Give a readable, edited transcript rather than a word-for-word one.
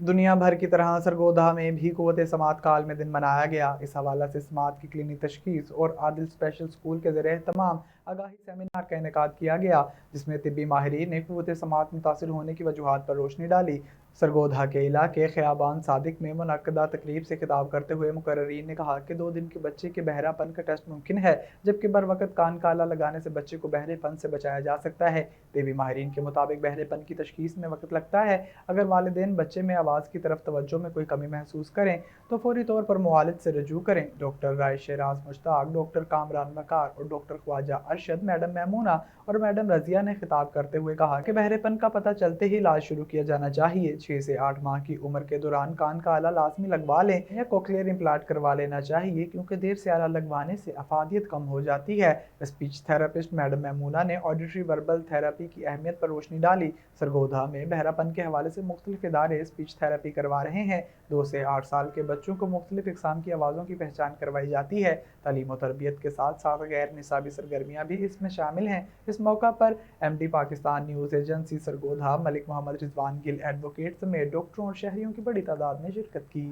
दुनिया भर की तरह सरगोधा में भी क़ुव्वत समात का आलमी दिन मनाया गया। इस हवाले से समात की क्लिनिक तशखीस और आदिल स्पेशल स्कूल के ज़रिए तमाम आगाही सेमिनार का इनेकाद किया गया, जिसमें तिब्बी माहिरीन ने क़ुव्वत समात मुतासिर होने की वजूहात पर रोशनी डाली। सरगोधा के इलाके ख़ियाबान सादिक में मुनक्कदा तकरीब से खिताब करते हुए मुकर्रिरीन ने कहा कि 2 दिन के बच्चे के बहरापन का टेस्ट मुमकिन है, जबकि बर वक़्त कान का आला लगाने से बच्चे को बहरेपन से बचाया जा सकता है। तिब्बी माहिरीन के मुताबिक बहरेपन की तशखीस में वक्त लगता है। अगर वालिदैन बच्चे में आवाज़ की तरफ तवज्जो में कोई कमी महसूस करें तो फौरी तौर पर मुआलिज से रजू करें। डॉक्टर राय शेराज मुश्ताक, डॉक्टर कामरान वकार और डॉक्टर ख्वाजा अरशद, मैडम मैमूना और मैडम रजिया ने खिताब करते हुए कहा कि बहरेपन का पता चलते ही इलाज शुरू किया जाना चाहिए। 6 से 8 माह की उम्र के दौरान कान का आला लाजमी लगवा लें या कोक्लियर इम्प्लांट करवा लेना चाहिए, क्योंकि देर से आला लगवाने से अफादियत कम हो जाती है। स्पीच थेरेपिस्ट मैडम मैमूना ने ऑडिटरी वर्बल थेरेपी की अहमियत पर रोशनी डाली। सरगोधा में बहरापन के हवाले से मुख्तलिफ इदारे स्पीच थेरेपी करवा रहे हैं। 2 से 8 साल के बच्चों को मुख्तलिफ इकसाम की आवाज़ों की पहचान करवाई जाती है। तालीम और तरबियत के साथ साथ गैर निसाबी सरगर्मियाँ भी इसमें शामिल हैं। इस मौका पर MD Pakistan news agency Sargodha Malik Muhammad Rizwan Gill advocate समेत डॉक्टरों और शहरियों की बड़ी तादाद ने शिरकत की।